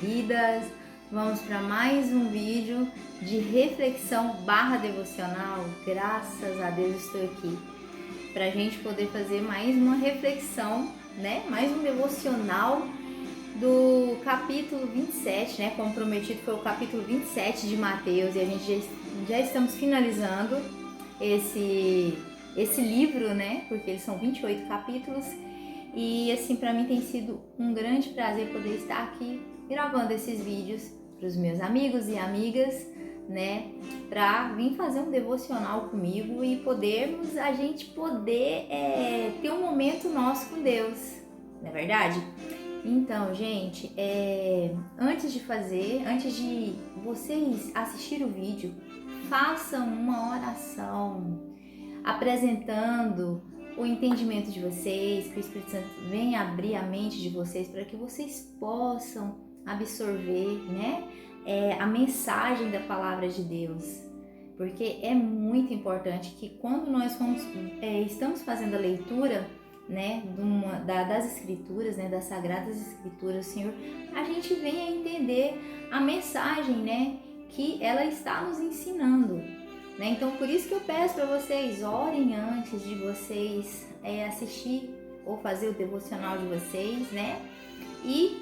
queridas, vamos para mais um vídeo de reflexão / devocional. Graças a Deus estou aqui para a gente poder fazer mais uma reflexão, né? Mais um devocional do capítulo 27, né? Como prometido, foi o capítulo 27 de Mateus, e a gente já estamos finalizando esse livro, né? Porque eles são 28 capítulos. E assim, para mim tem sido um grande prazer poder estar aqui gravando esses vídeos para os meus amigos e amigas, né? Para vir fazer um devocional comigo e a gente poder ter um momento nosso com Deus, não é verdade? Então, gente, antes de vocês assistirem o vídeo, façam uma oração apresentando o entendimento de vocês, que o Espírito Santo venha abrir a mente de vocês para que vocês possam absorver, né, a mensagem da palavra de Deus. Porque é muito importante que quando nós estamos fazendo a leitura, né, das escrituras, né, das sagradas escrituras, Senhor, a gente venha entender a mensagem, né, que ela está nos ensinando. Então, por isso que eu peço para vocês, orem antes de vocês assistir ou fazer o devocional de vocês, né? E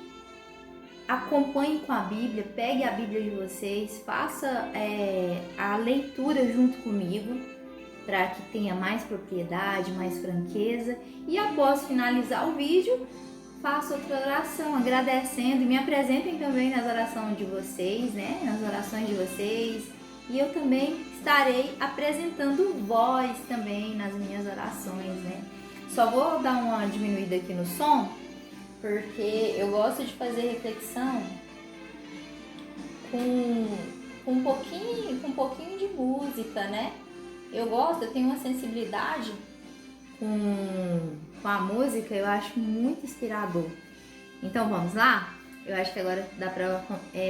acompanhem com a Bíblia, pegue a Bíblia de vocês, faça a leitura junto comigo, para que tenha mais propriedade, mais franqueza. E após finalizar o vídeo, faça outra oração, agradecendo, e me apresentem também nas orações de vocês, né? Nas orações de vocês. E eu também estarei apresentando voz também nas minhas orações, né? Só vou dar uma diminuída aqui no som, porque eu gosto de fazer reflexão com um pouquinho de música, né? Eu tenho uma sensibilidade com a música, eu acho muito inspirador. Então vamos lá? Eu acho que agora dá pra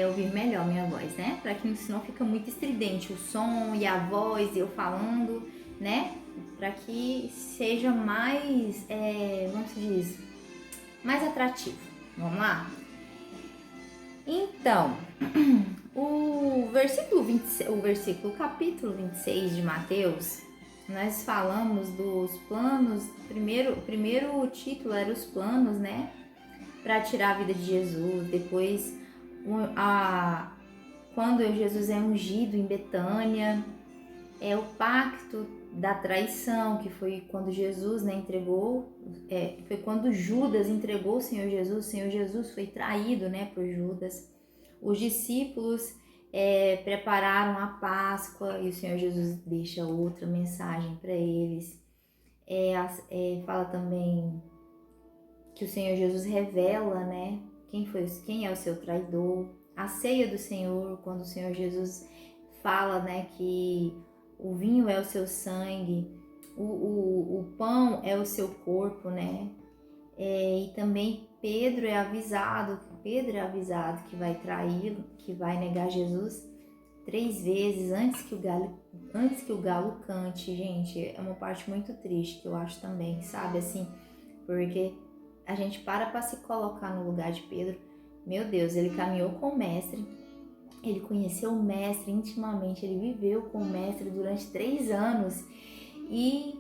ouvir melhor minha voz, né? Pra que senão fica muito estridente o som e a voz, eu falando, né? Pra que seja mais, mais atrativo. Vamos lá? Então, o capítulo 26 de Mateus, nós falamos dos planos. O primeiro título era os planos, né? Para tirar a vida de Jesus. Depois, quando Jesus é ungido em Betânia, o pacto da traição, que foi quando Jesus, né, foi quando Judas entregou o Senhor Jesus foi traído, né, por Judas. Os discípulos prepararam a Páscoa e o Senhor Jesus deixa outra mensagem para eles. Fala também que o Senhor Jesus revela, né, quem é o seu traidor. A ceia do Senhor, quando o Senhor Jesus fala, né, que o vinho é o seu sangue, o pão é o seu corpo, né? E também Pedro é avisado que vai traí-lo, que vai negar Jesus 3 vezes antes que o galo cante. Gente, é uma parte muito triste que eu acho também, sabe, assim, porque a gente para se colocar no lugar de Pedro. Meu Deus, ele caminhou com o mestre, ele conheceu o mestre intimamente, ele viveu com o mestre durante 3 anos. E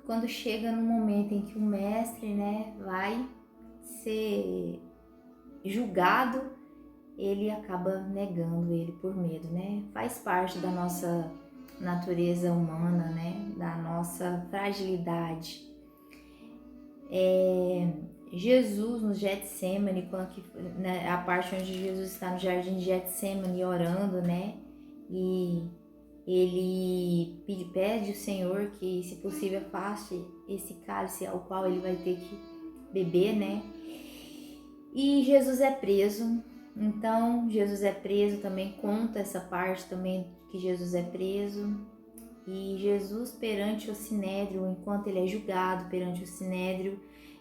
quando chega no momento em que o mestre, né, vai ser julgado, ele acaba negando ele por medo, né? Faz parte da nossa natureza humana, né? Da nossa fragilidade. Jesus no Getsemane, né, a parte onde Jesus está no jardim de Getsemane orando, né? E ele pede ao Senhor que, se possível, afaste esse cálice ao qual ele vai ter que beber, né? E Jesus é preso. Então, Jesus é preso, também conta essa parte também que Jesus é preso. E Jesus perante o Sinédrio, enquanto ele é julgado perante o Sinédrio,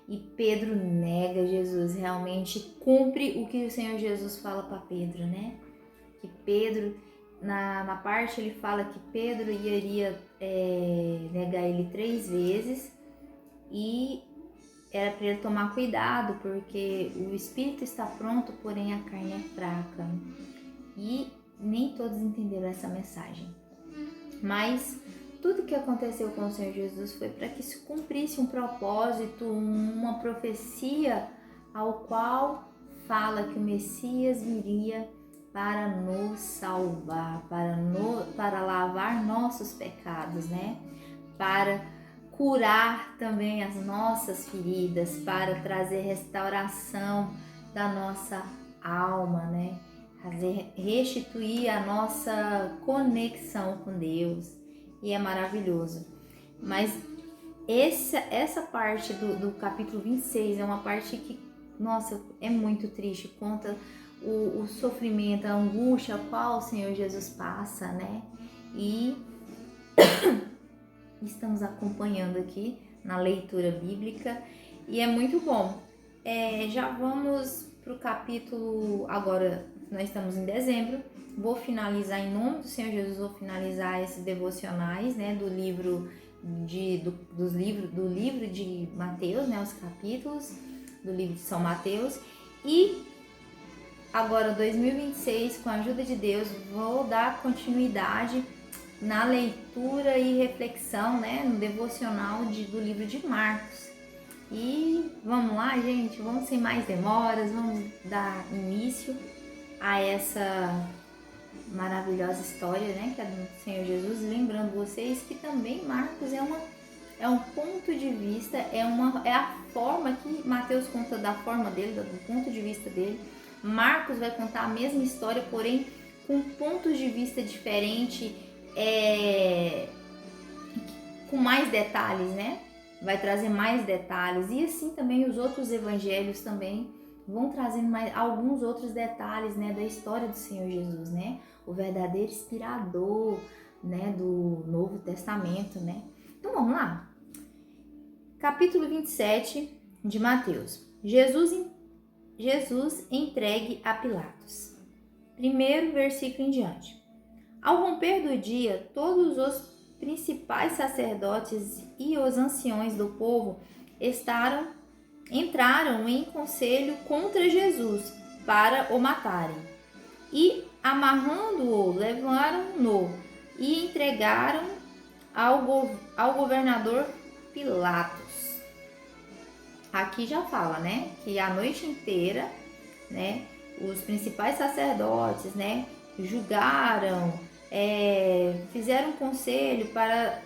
e Pedro nega Jesus, realmente cumpre o que o Senhor Jesus fala para Pedro, né? Que Pedro, na parte ele fala que Pedro iria negar ele 3 vezes, e era para ele tomar cuidado, porque o espírito está pronto, porém a carne é fraca. E nem todos entenderam essa mensagem. Mas tudo que aconteceu com o Senhor Jesus foi para que se cumprisse um propósito, uma profecia ao qual fala que o Messias viria para nos salvar, para lavar nossos pecados, né? Para curar também as nossas feridas, para trazer restauração da nossa alma, né? Restituir a nossa conexão com Deus. E é maravilhoso. Mas essa parte do capítulo 26 é uma parte que, nossa, é muito triste. Conta o sofrimento, a angústia a qual o Senhor Jesus passa, né? E estamos acompanhando aqui na leitura bíblica e é muito bom. Já vamos para o capítulo, agora nós estamos em dezembro, vou finalizar em nome do Senhor Jesus, vou finalizar esses devocionais, né, do livro de Mateus, né, os capítulos do livro de São Mateus. E agora 2026, com a ajuda de Deus, vou dar continuidade na leitura e reflexão, né, no devocional do livro de Marcos. E vamos lá, gente, vamos sem mais demoras, vamos dar início a essa maravilhosa história, né, que é do Senhor Jesus. Lembrando vocês que também Marcos é um ponto de vista, é a forma que Mateus conta da forma dele, do ponto de vista dele. Marcos vai contar a mesma história, porém com pontos de vista diferentes, com mais detalhes, né? Vai trazer mais detalhes. E assim também os outros evangelhos também vão trazendo alguns outros detalhes, né, da história do Senhor Jesus, né? O verdadeiro inspirador, né, do Novo Testamento, né? Então vamos lá. Capítulo 27 de Mateus. Jesus entregue a Pilatos. Primeiro versículo em diante. Ao romper do dia, todos os principais sacerdotes e os anciões do povo entraram em conselho contra Jesus para o matarem. E, amarrando-o, levaram-no e entregaram ao governador Pilatos. Aqui já fala, né, que a noite inteira, né, os principais sacerdotes, né, julgaram, fizeram um conselho para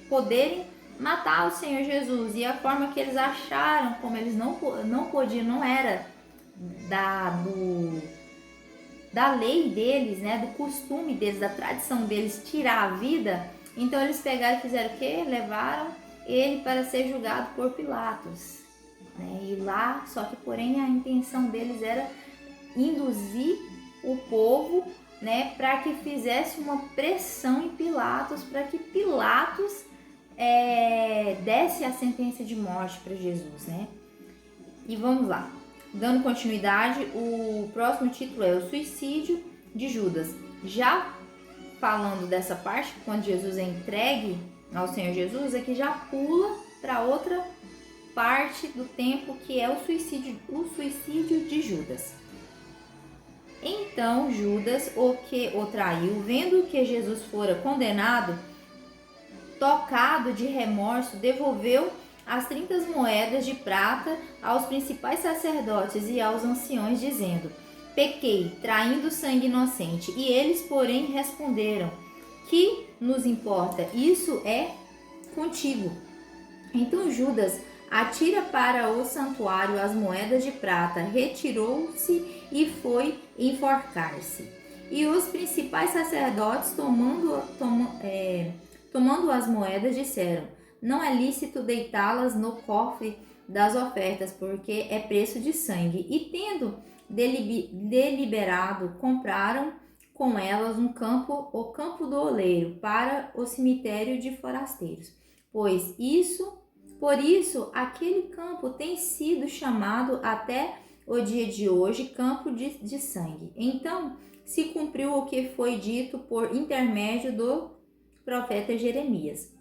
poderem matar o Senhor Jesus. E a forma que eles acharam, como eles não podiam, não era da lei deles, né, do costume deles, da tradição deles tirar a vida. Então eles pegaram e fizeram o quê? Levaram ele para ser julgado por Pilatos, né? E lá, só que porém a intenção deles era induzir o povo, né, para que fizesse uma pressão em Pilatos, para que Pilatos desse a sentença de morte para Jesus, né? E vamos lá, dando continuidade, o próximo título é o suicídio de Judas. Já falando dessa parte, quando Jesus é entregue ao Senhor Jesus, aqui já pula para outra parte do tempo, que é o suicídio de Judas. Então Judas, o que o traiu, vendo que Jesus fora condenado, tocado de remorso, devolveu as 30 moedas de prata aos principais sacerdotes e aos anciões, dizendo: pequei, traindo sangue inocente. E eles, porém, responderam: que nos importa? Isso é contigo. Então Judas atira para o santuário as moedas de prata, retirou-se e foi enforcar-se. E os principais sacerdotes, tomando as moedas, disseram: não é lícito deitá-las no cofre das ofertas, porque é preço de sangue. E tendo deliberado, compraram com elas o campo do oleiro, para o cemitério de forasteiros. Por isso, aquele campo tem sido chamado até o dia de hoje campo de sangue. Então se cumpriu o que foi dito por intermédio do profeta Jeremias.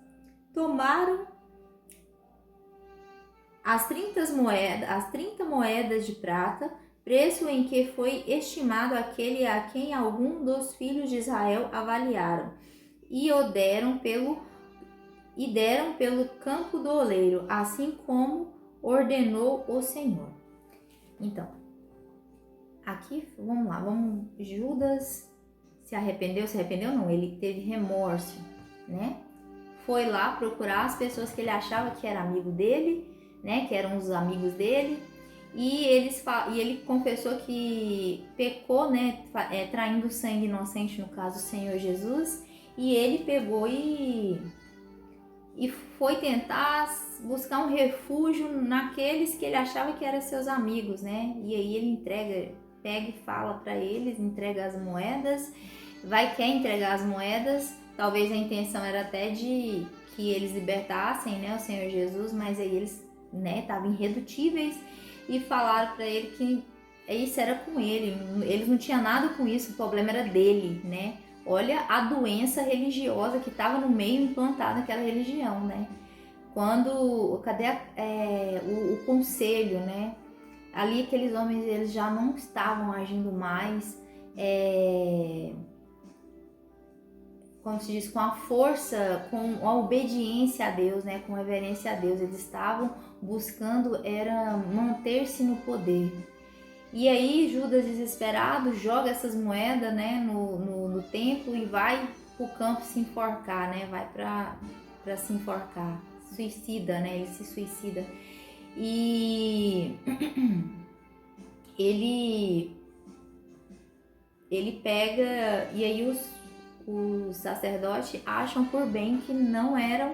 Tomaram as 30 moedas de prata, preço em que foi estimado aquele a quem algum dos filhos de Israel avaliaram, e deram pelo campo do oleiro, assim como ordenou o Senhor. Então, aqui, vamos lá, Judas se arrependeu não, ele teve remorso, né? Foi lá procurar as pessoas que ele achava que era amigo dele, né? Que eram os amigos dele, e ele confessou que pecou, né? Traindo sangue inocente, no caso o Senhor Jesus, e ele pegou e foi tentar buscar um refúgio naqueles que ele achava que eram seus amigos, né? E aí ele pega e fala para eles, entrega as moedas, quer entregar as moedas, talvez a intenção era até de que eles libertassem, né, o Senhor Jesus, mas aí eles, né, estavam irredutíveis e falaram para ele que isso era com ele, eles não tinham nada com isso, o problema era dele, né? Olha a doença religiosa que estava no meio implantada naquela religião, né? Cadê o conselho, né? Ali aqueles homens, eles já não estavam agindo mais, como se diz, com a força, com a obediência a Deus, né? Com reverência a Deus. Eles estavam buscando era manter-se no poder. E aí Judas, desesperado, joga essas moedas, né, no templo e vai pro campo se enforcar, né? Vai para se enforcar, suicida, né? Ele se suicida. E ele pega, e aí os sacerdotes acham por bem que não era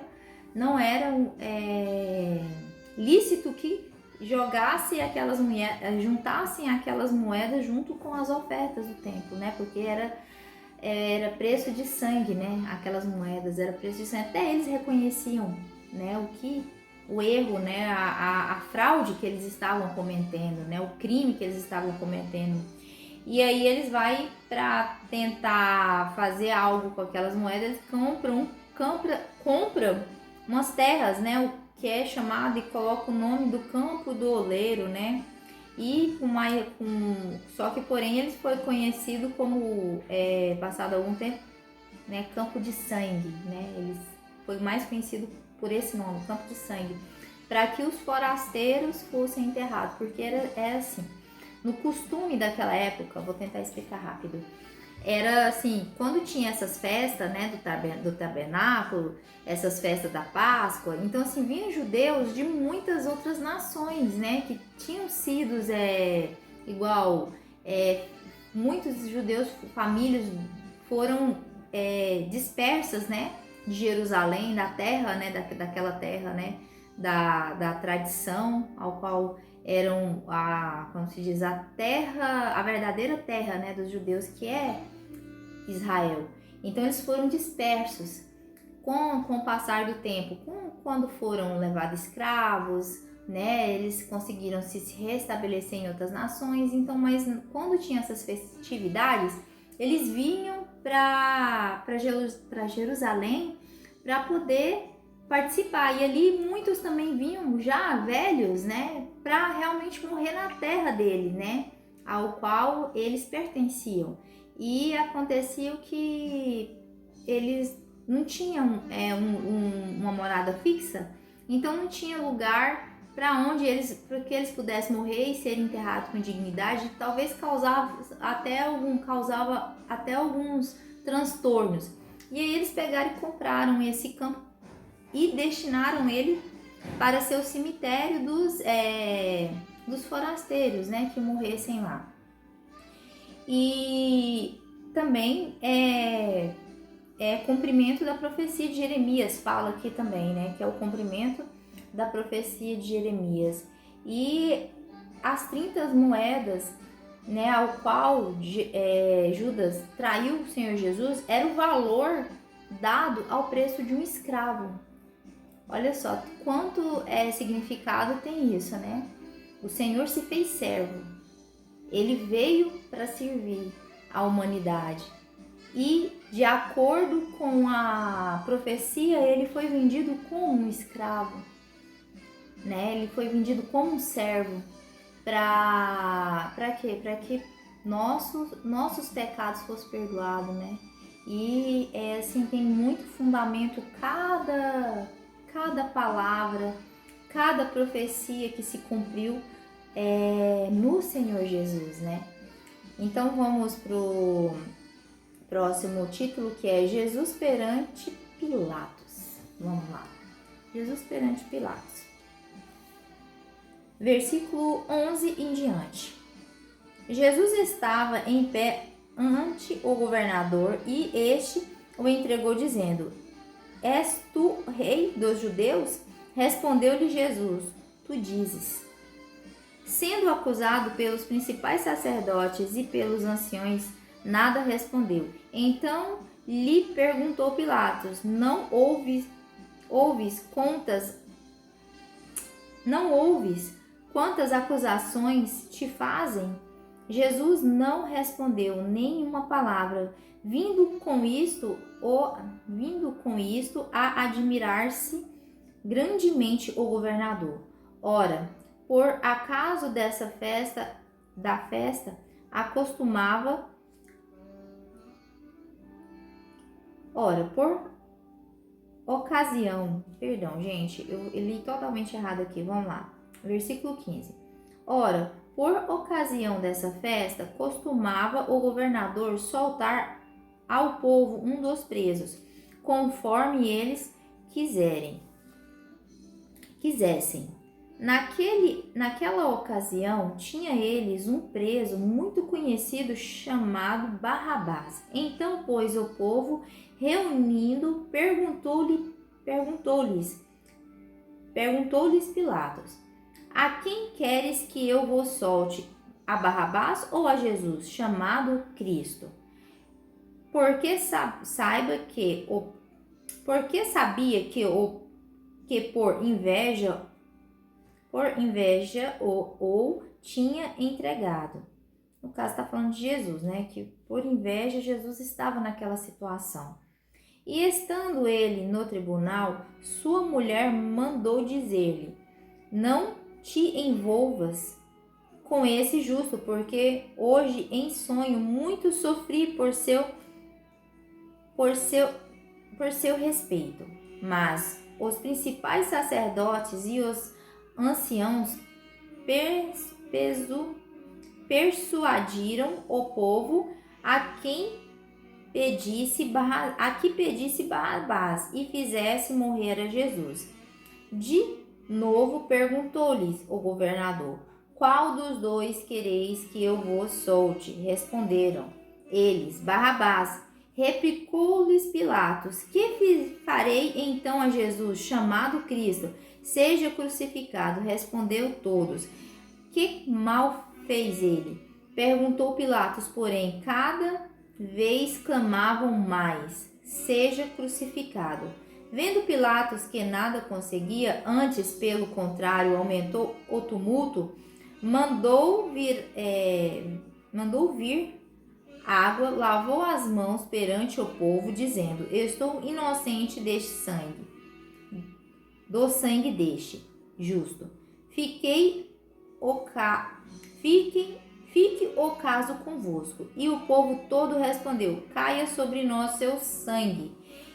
lícito que juntassem aquelas moedas junto com as ofertas do templo, né? Porque era preço de sangue, né? Aquelas moedas era preço de sangue. Até eles reconheciam, né? O erro, né? A fraude que eles estavam cometendo, né? O crime que eles estavam cometendo. E aí eles vai para tentar fazer algo com aquelas moedas, compram umas terras, né? Que é chamado, e coloca o nome do campo do oleiro, né? E só que porém ele foi conhecido como, passado algum tempo, né, campo de sangue, né? Ele foi mais conhecido por esse nome, campo de sangue, para que os forasteiros fossem enterrados, porque era assim, no costume daquela época, vou tentar explicar rápido. Era assim, quando tinha essas festas, né, do tabernáculo, essas festas da Páscoa, então assim, vinham judeus de muitas outras nações, né, que tinham sido muitos judeus, famílias foram dispersas, né, de Jerusalém, da terra, né, daquela terra, né, da tradição, ao qual eram como se diz, a verdadeira terra, né, dos judeus, que é Israel. Então eles foram dispersos com o passar do tempo, quando foram levados escravos, né, eles conseguiram se restabelecer em outras nações. Então, mas quando tinha essas festividades, eles vinham para Jerusalém para poder participar, e ali muitos também vinham já velhos, né, para realmente morrer na terra dele, né, ao qual eles pertenciam. E acontecia que eles não tinham uma morada fixa, então não tinha lugar para que eles pudessem morrer e serem enterrados com dignidade. Talvez causava até alguns transtornos. E aí eles pegaram e compraram esse campo e destinaram ele para ser o cemitério dos forasteiros, né, que morressem lá. E também cumprimento da profecia de Jeremias, fala aqui também, né, que é o cumprimento da profecia de Jeremias. E as 30 moedas, né, ao qual Judas traiu o Senhor Jesus, era o valor dado ao preço de um escravo. Olha só quanto significado tem isso, né? O Senhor se fez servo. Ele veio para servir a humanidade. E, de acordo com a profecia, ele foi vendido como um escravo. né? Ele foi vendido como um servo para quê? Para que nossos pecados fossem perdoados, né? E assim, tem muito fundamento cada palavra, cada profecia que se cumpriu no Senhor Jesus, né? Então vamos pro próximo título, que é Jesus perante Pilatos. Vamos lá. Jesus perante Pilatos. Versículo 11 em diante. Jesus estava em pé ante o governador e este o entregou dizendo: És tu rei dos judeus? Respondeu-lhe Jesus: Tu dizes. Sendo acusado pelos principais sacerdotes e pelos anciões, nada respondeu. Então lhe perguntou Pilatos: Não ouves quantas acusações te fazem? Jesus não respondeu nenhuma palavra, vindo com isto a admirar-se grandemente o governador. Ora, por acaso da festa, acostumava. Ora, por ocasião, perdão, gente, eu li totalmente errado aqui, vamos lá. Versículo 15. Ora, por ocasião dessa festa, costumava o governador soltar ao povo um dos presos, conforme eles quisessem. Naquela ocasião, tinha eles um preso muito conhecido chamado Barrabás. Então, pois, o povo, reunindo, perguntou-lhes Pilatos: A quem queres que eu vos solte? A Barrabás ou a Jesus, chamado Cristo? Porque sabia que por inveja ou tinha entregado. No caso, está falando de Jesus, né? Que por inveja Jesus estava naquela situação. E estando ele no tribunal, sua mulher mandou dizer-lhe: Não te envolvas com esse justo, porque hoje em sonho muito sofri por seu respeito. Mas os principais sacerdotes e os anciãos persuadiram o povo a que pedisse Barrabás e fizesse morrer a Jesus. De novo perguntou-lhes o governador: Qual dos dois quereis que eu vos solte? Responderam eles: Barrabás. Replicou-lhes Pilatos: Que farei então a Jesus, chamado Cristo? Seja crucificado. Respondeu todos: Que mal fez ele? Perguntou Pilatos, porém, cada vez clamavam mais: Seja crucificado. Vendo Pilatos que nada conseguia, antes, pelo contrário, aumentou o tumulto, mandou vir água, lavou as mãos perante o povo, dizendo: Estou inocente do sangue deste justo. Fique o caso convosco. E o povo todo respondeu: Caia sobre nós seu sangue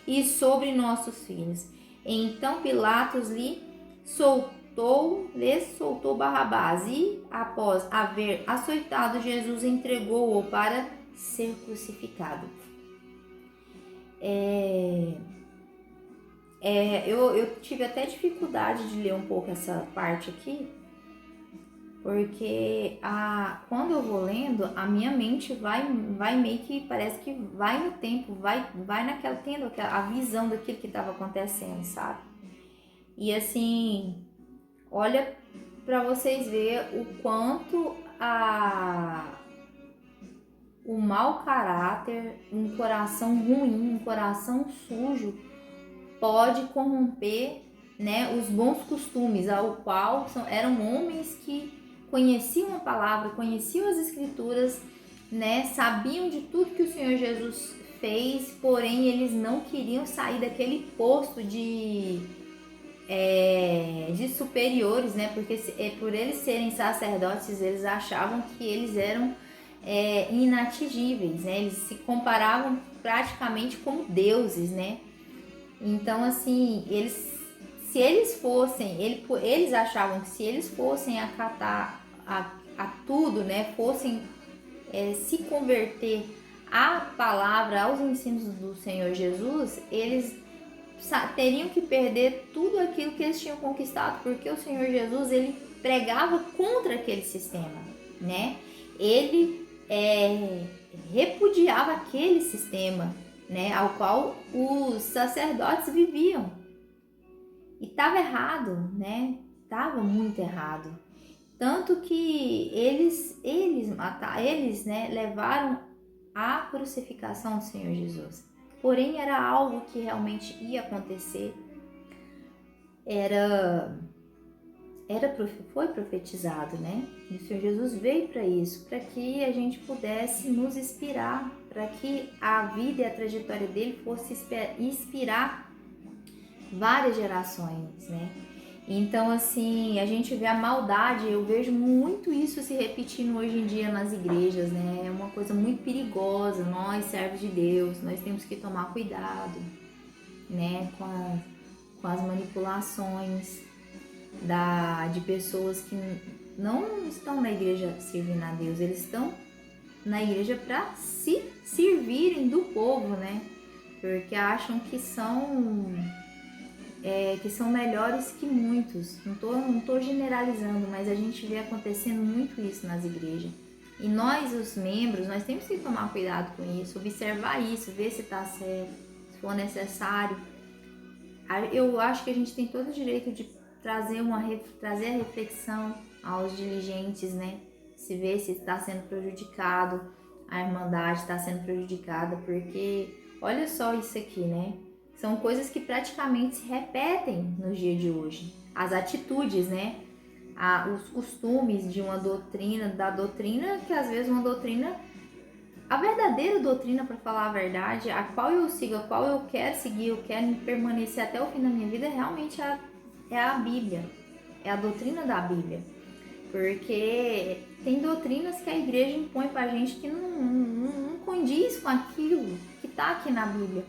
e sobre nossos filhos. Então Pilatos lhes soltou Barrabás e, após haver açoitado Jesus, entregou-o para ser crucificado. Eu tive até dificuldade de ler um pouco essa parte aqui, porque quando eu vou lendo, a minha mente vai meio que, parece que vai no tempo, vai tendo a visão daquilo que estava acontecendo, sabe? E assim, olha para vocês verem o quanto o mau caráter, um coração ruim, um coração sujo, pode corromper, né, os bons costumes, ao qual eram homens que conheciam a palavra, conheciam as escrituras, né, sabiam de tudo que o Senhor Jesus fez, porém eles não queriam sair daquele posto de de superiores, né? Porque por eles serem sacerdotes, eles achavam que eles eram inatingíveis, né? Eles se comparavam praticamente como deuses, né? Então, assim, se eles fossem, eles achavam que se eles fossem acatar a tudo, né? Fossem se converter à palavra, aos ensinos do Senhor Jesus, eles teriam que perder tudo aquilo que eles tinham conquistado, porque o Senhor Jesus, ele pregava contra aquele sistema, né? Ele repudiava aquele sistema, né, ao qual os sacerdotes viviam. E estava errado, né? Estava muito errado. Tanto que eles né, levaram à crucificação do Senhor Jesus. Porém, era algo que realmente ia acontecer. Foi profetizado, né? E o Senhor Jesus veio para isso, para que a gente pudesse nos inspirar, para que a vida e a trajetória dele fosse inspirar várias gerações, né? Então, assim, a gente vê a maldade, eu vejo muito isso se repetindo hoje em dia nas igrejas, né? É uma coisa muito perigosa. Nós, servos de Deus, nós temos que tomar cuidado, né? Com as manipulações de pessoas que não estão na igreja servindo a Deus, eles estão na igreja para se servirem do povo, né? Porque acham que são melhores que muitos. Não tô generalizando, mas a gente vê acontecendo muito isso nas igrejas. E nós, os membros, nós temos que tomar cuidado com isso, observar isso, ver se está certo, se for necessário. Eu acho que a gente tem todo o direito de trazer a reflexão aos diligentes, né? Se ver se está sendo prejudicado, a irmandade está sendo prejudicada, porque olha só isso aqui, né? São coisas que praticamente se repetem nos dias de hoje. As atitudes, né? Os costumes de uma doutrina, que às vezes uma doutrina, a verdadeira doutrina, para falar a verdade, a qual eu sigo, a qual eu quero seguir, eu quero permanecer até o fim da minha vida, realmente é a Bíblia, é a doutrina da Bíblia. Porque tem doutrinas que a igreja impõe pra gente que não condiz com aquilo que tá aqui na Bíblia.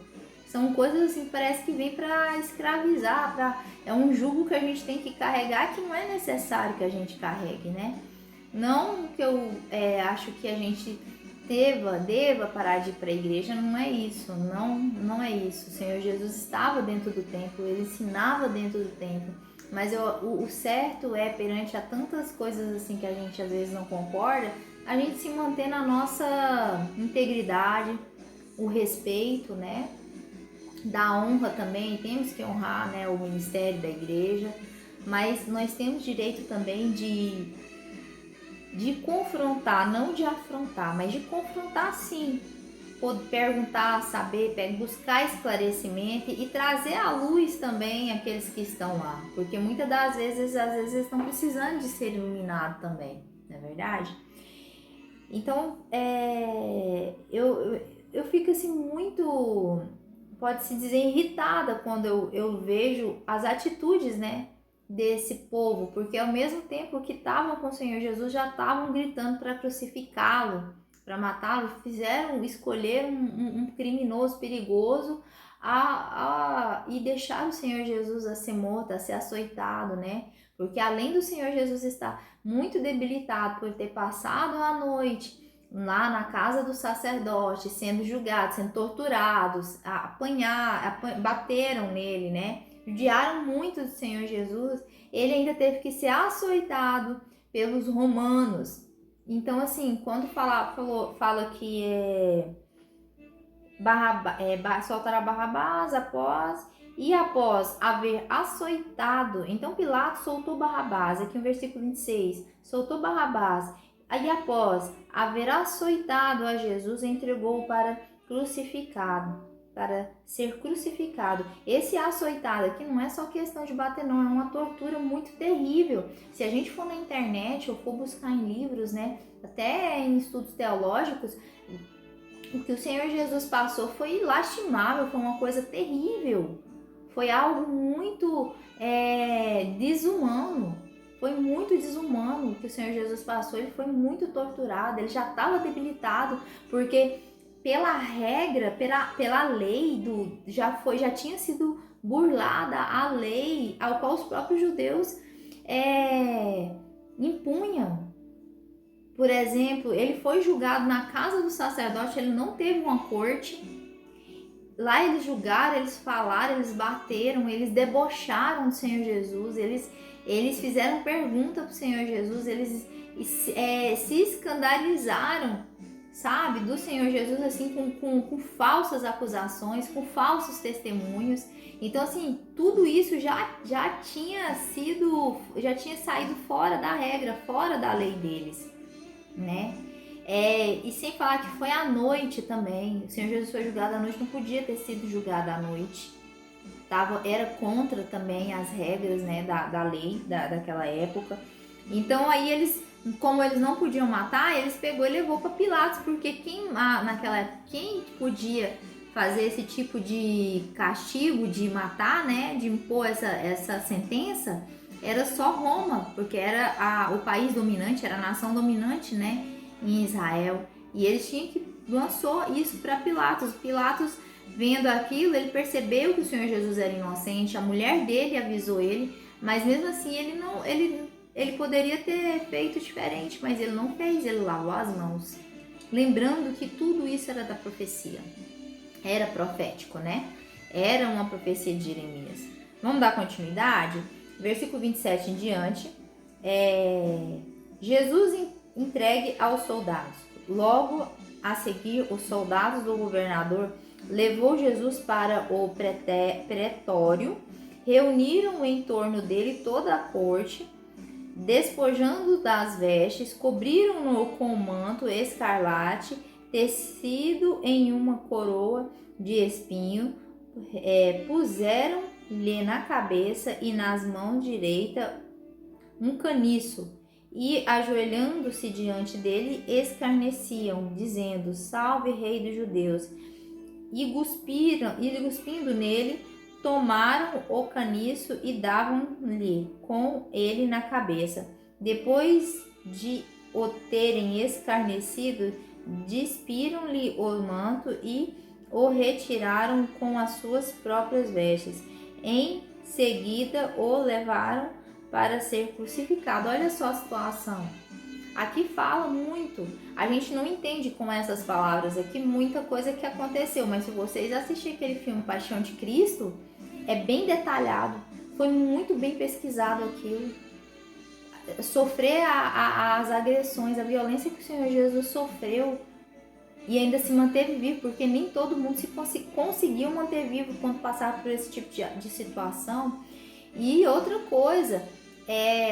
São coisas assim, parece que vem para escravizar, é um jugo que a gente tem que carregar que não é necessário que a gente carregue, né? Não que eu acho que a gente deva parar de ir para a igreja, não é isso, não é isso. O Senhor Jesus estava dentro do templo, ele ensinava dentro do templo, mas o certo é, perante a tantas coisas assim que a gente às vezes não concorda, a gente se manter na nossa integridade, o respeito, né? Da honra também, temos que honrar, né, o ministério da igreja, mas nós temos direito também de confrontar, não de afrontar, mas de confrontar sim, perguntar, saber, buscar esclarecimento e trazer à luz também aqueles que estão lá, porque muitas das vezes, eles estão precisando de ser iluminados também, não é verdade? Então, eu fico assim muito, pode-se dizer, irritada quando eu vejo as atitudes, né, desse povo, porque ao mesmo tempo que estavam com o Senhor Jesus, já estavam gritando para crucificá-lo, para matá-lo, escolheram um criminoso perigoso e deixaram o Senhor Jesus a ser morto, a ser açoitado, né? Porque além do Senhor Jesus estar muito debilitado por ter passado a noite lá na casa do sacerdote, sendo julgados, sendo torturados, bateram nele, né? Judiaram muito do Senhor Jesus, ele ainda teve que ser açoitado pelos romanos. Então, assim, quando fala que soltará Barrabás após haver açoitado, então Pilatos soltou Barrabás, aqui no versículo 26, soltou Barrabás, aí após haver açoitado a Jesus, entregou-o para ser crucificado. Esse açoitado aqui não é só questão de bater, não, é uma tortura muito terrível. Se a gente for na internet ou for buscar em livros, né, até em estudos teológicos, o que o Senhor Jesus passou foi lastimável, foi uma coisa terrível. Foi algo muito desumano. Foi muito desumano que o Senhor Jesus passou. Ele foi muito torturado, ele já estava debilitado, porque pela regra, pela lei já tinha sido burlada a lei ao qual os próprios judeus impunham. Por exemplo, ele foi julgado na casa do sacerdote, ele não teve uma corte. Lá eles julgaram, eles falaram, eles bateram, eles debocharam do Senhor Jesus, eles fizeram pergunta para o Senhor Jesus, eles se escandalizaram, sabe, do Senhor Jesus, assim, com falsas acusações, com falsos testemunhos. Então, assim, tudo isso já tinha saído fora da regra, fora da lei deles, né? E sem falar que foi à noite também. O Senhor Jesus foi julgado à noite, não podia ter sido julgado à noite. Era contra também as regras, né, da lei daquela época. Então aí como eles não podiam matar, eles pegou e levou para Pilatos, porque naquela época, quem podia fazer esse tipo de castigo, de matar, né, de impor essa sentença, era só Roma, porque era o país dominante, era a nação dominante, né, em Israel. E eles lançou isso para Pilatos. Pilatos, vendo aquilo, ele percebeu que o Senhor Jesus era inocente, a mulher dele avisou ele, mas mesmo assim ele poderia ter feito diferente, mas ele não fez, ele lavou as mãos. Lembrando que tudo isso era da profecia, era profético, né? Era uma profecia de Jeremias. Vamos dar continuidade? Versículo 27 em diante. Jesus entregue aos soldados. Logo a seguir, os soldados do governador levou Jesus para o pretório, reuniram em torno dele toda a corte, despojando das vestes, cobriram-no com um manto escarlate, tecido em uma coroa de espinho, puseram-lhe na cabeça e nas mãos direita um caniço, e ajoelhando-se diante dele, escarneciam, dizendo: Salve, Rei dos Judeus! E cuspindo nele, tomaram o caniço e davam-lhe com ele na cabeça. Depois de o terem escarnecido, despiram-lhe o manto e o retiraram com as suas próprias vestes. Em seguida, o levaram para ser crucificado. Olha só a situação. Aqui fala muito. A gente não entende com essas palavras aqui muita coisa que aconteceu, mas se vocês assistirem aquele filme Paixão de Cristo, é bem detalhado. Foi muito bem pesquisado aquilo. Sofrer as agressões, a violência que o Senhor Jesus sofreu e ainda se manteve vivo, porque nem todo mundo conseguiu manter vivo quando passava por esse tipo de situação. E outra coisa,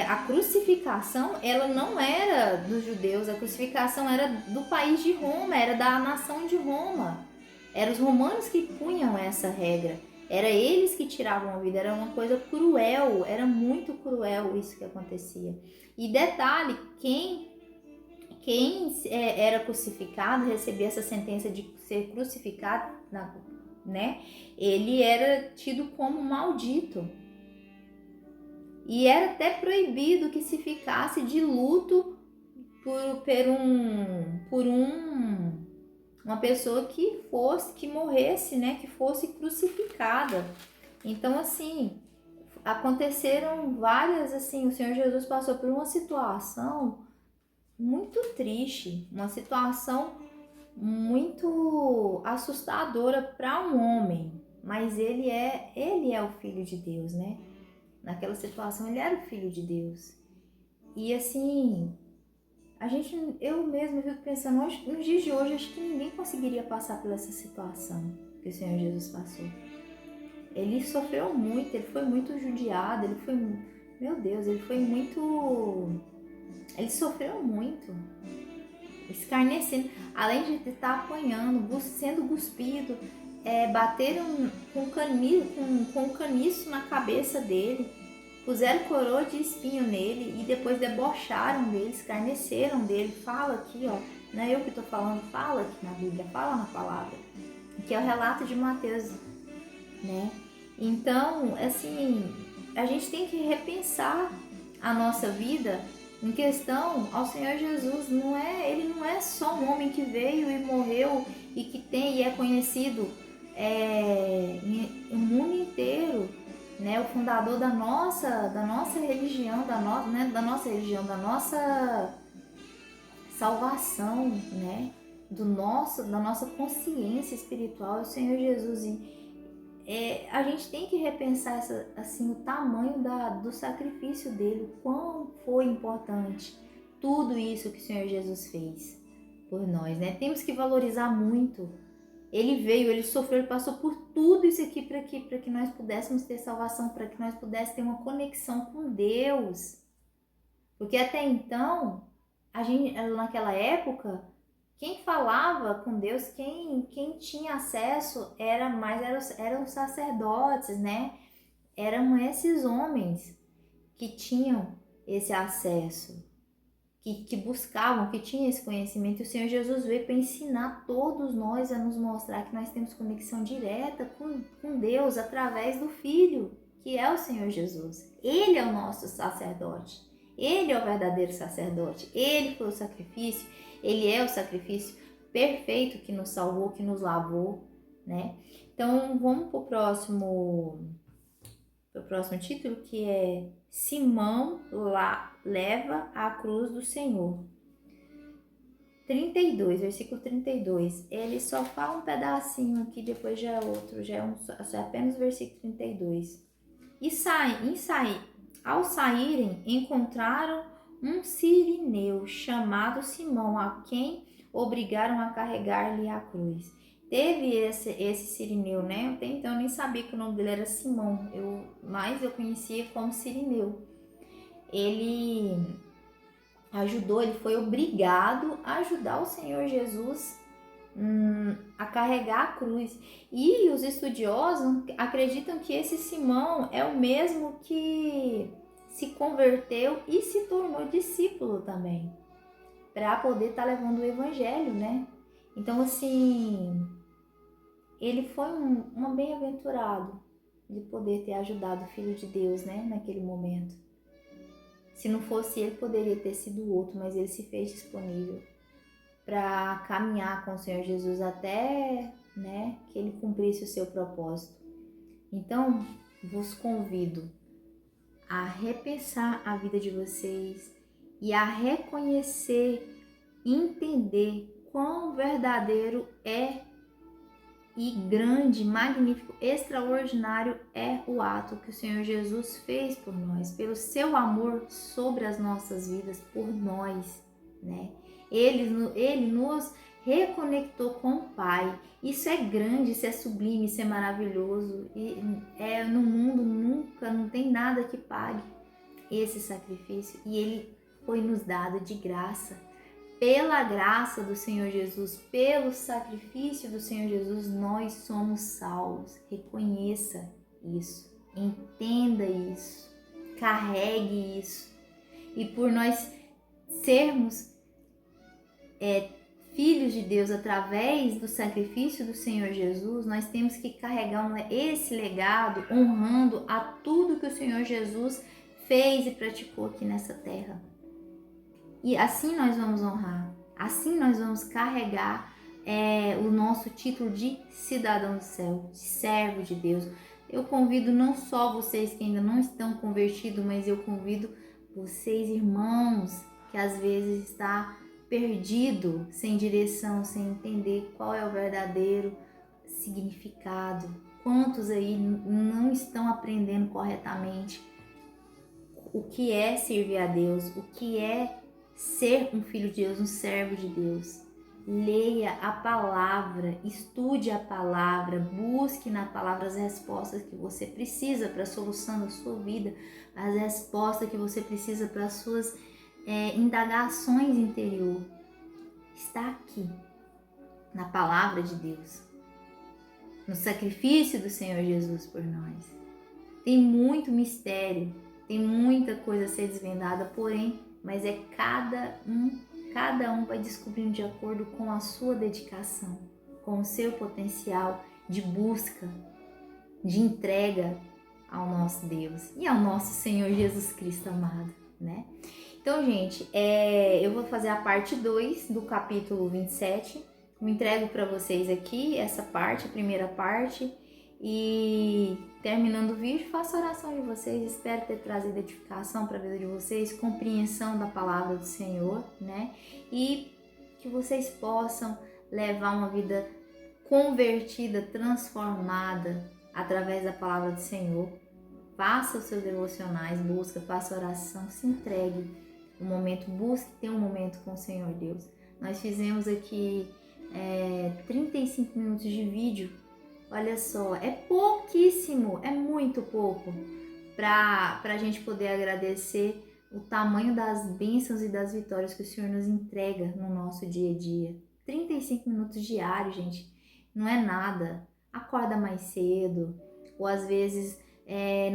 a crucificação, ela não era dos judeus, a crucificação era do país de Roma, era da nação de Roma. Eram os romanos que punham essa regra, era eles que tiravam a vida, era uma coisa cruel, era muito cruel isso que acontecia. E detalhe, quem era crucificado, recebia essa sentença de ser crucificado, né? Ele era tido como maldito. E era até proibido que se ficasse de luto por uma pessoa que morresse, né? Que fosse crucificada. Então, assim, aconteceram várias, assim, o Senhor Jesus passou por uma situação muito triste, uma situação muito assustadora para um homem, mas ele é o Filho de Deus, né? Naquela situação ele era o Filho de Deus. E assim, eu mesma fico pensando, nos dias de hoje, acho que ninguém conseguiria passar por essa situação que o Senhor Jesus passou. Ele sofreu muito, ele foi muito judiado, ele sofreu muito, escarnecendo, além de estar apanhando, sendo cuspido, bateram com caniço na cabeça dele, puseram coroa de espinho nele e depois debocharam dele, escarneceram dele. Fala aqui, ó, não é eu que estou falando, fala aqui na Bíblia, fala na palavra, que é o relato de Mateus, né? Então, assim, a gente tem que repensar a nossa vida em questão ao Senhor Jesus. Ele não é só um homem que veio e morreu e que tem e é conhecido no mundo inteiro, né? O fundador da nossa religião, da nossa salvação, né? Da nossa consciência espiritual, é o Senhor Jesus. E a gente tem que repensar assim, o tamanho do sacrifício dele, o quão foi importante tudo isso que o Senhor Jesus fez por nós, né? Temos que valorizar muito. Ele veio, ele sofreu, ele passou por tudo isso aqui para que nós pudéssemos ter salvação, para que nós pudéssemos ter uma conexão com Deus. Porque até então, naquela época, quem falava com Deus, quem tinha acesso eram os sacerdotes, né? Eram esses homens que tinham esse acesso, que buscavam, que tinham esse conhecimento. E o Senhor Jesus veio para ensinar todos nós, a nos mostrar que nós temos conexão direta com Deus através do Filho, que é o Senhor Jesus. Ele é o nosso sacerdote. Ele é o verdadeiro sacerdote. Ele foi o sacrifício. Ele é o sacrifício perfeito que nos salvou, que nos lavou, né? Então, vamos para o próximo título, que é Simão leva a cruz do Senhor. 32, versículo 32. Ele só fala um pedacinho aqui, depois já é outro, já é apenas o versículo 32. Ao saírem, encontraram um sirineu chamado Simão, a quem obrigaram a carregar-lhe a cruz. Teve esse sirineu, né? Até então eu nem sabia que o nome dele era Simão, mas eu conhecia como sirineu. Ele foi obrigado a ajudar o Senhor Jesus a carregar a cruz. E os estudiosos acreditam que esse Simão é o mesmo que se converteu e se tornou discípulo também, para poder estar levando o evangelho, né? Então, assim, ele foi um bem-aventurado de poder ter ajudado o Filho de Deus, né, naquele momento. Se não fosse ele, poderia ter sido outro, mas ele se fez disponível para caminhar com o Senhor Jesus até, né, que ele cumprisse o seu propósito. Então, vos convido a repensar a vida de vocês e a reconhecer, entender quão verdadeiro e grande, magnífico, extraordinário é o ato que o Senhor Jesus fez por nós, pelo seu amor sobre as nossas vidas, por nós, né? Ele nos reconectou com o Pai. Isso é grande, isso é sublime, isso é maravilhoso. E no mundo não tem nada que pague esse sacrifício. E ele foi nos dado de graça. Pela graça do Senhor Jesus, pelo sacrifício do Senhor Jesus, nós somos salvos. Reconheça isso, entenda isso, carregue isso. E por nós sermos filhos de Deus através do sacrifício do Senhor Jesus, nós temos que carregar esse legado honrando a tudo que o Senhor Jesus fez e praticou aqui nessa terra. E assim nós vamos honrar, assim nós vamos carregar o nosso título de cidadão do céu, de servo de Deus. Eu convido não só vocês que ainda não estão convertidos, mas eu convido vocês, irmãos, que às vezes está perdido, sem direção, sem entender qual é o verdadeiro significado. Quantos aí não estão aprendendo corretamente o que é servir a Deus, o que é ser um filho de Deus, um servo de Deus. Leia a palavra, estude a palavra, busque na palavra as respostas que você precisa para a solução da sua vida, as respostas que você precisa para as suas indagações interior. Está aqui, na palavra de Deus, no sacrifício do Senhor Jesus por nós. Tem muito mistério, tem muita coisa a ser desvendada, porém, mas cada um vai descobrindo de acordo com a sua dedicação, com o seu potencial de busca. de entrega ao nosso Deus e ao nosso Senhor Jesus Cristo amado, né? Então, gente, eu vou fazer a parte 2 do capítulo 27. Eu entrego para vocês aqui essa parte, a primeira parte. E terminando o vídeo, faço a oração de vocês. Espero ter trazido edificação para a vida de vocês, compreensão da palavra do Senhor, né? E que vocês possam levar uma vida convertida, transformada através da palavra do Senhor. Faça os seus devocionais, busca, faça oração, se entregue um momento, busque ter um momento com o Senhor Deus. Nós fizemos aqui 35 minutos de vídeo. Olha só, é pouquíssimo, é muito pouco para a gente poder agradecer o tamanho das bênçãos e das vitórias que o Senhor nos entrega no nosso dia a dia. 35 minutos diários, gente, não é nada. Acorda mais cedo, ou às vezes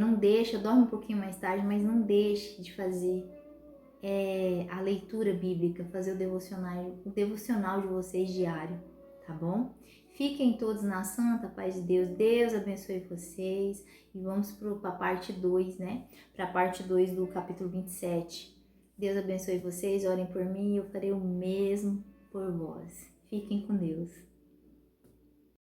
não deixa, dorme um pouquinho mais tarde, mas não deixe de fazer a leitura bíblica, fazer o devocional de vocês diário, tá bom? Fiquem todos na santa paz de Deus. Deus abençoe vocês. E vamos para a parte 2, né? Para a parte 2 do capítulo 27. Deus abençoe vocês. Orem por mim e eu farei o mesmo por vós. Fiquem com Deus.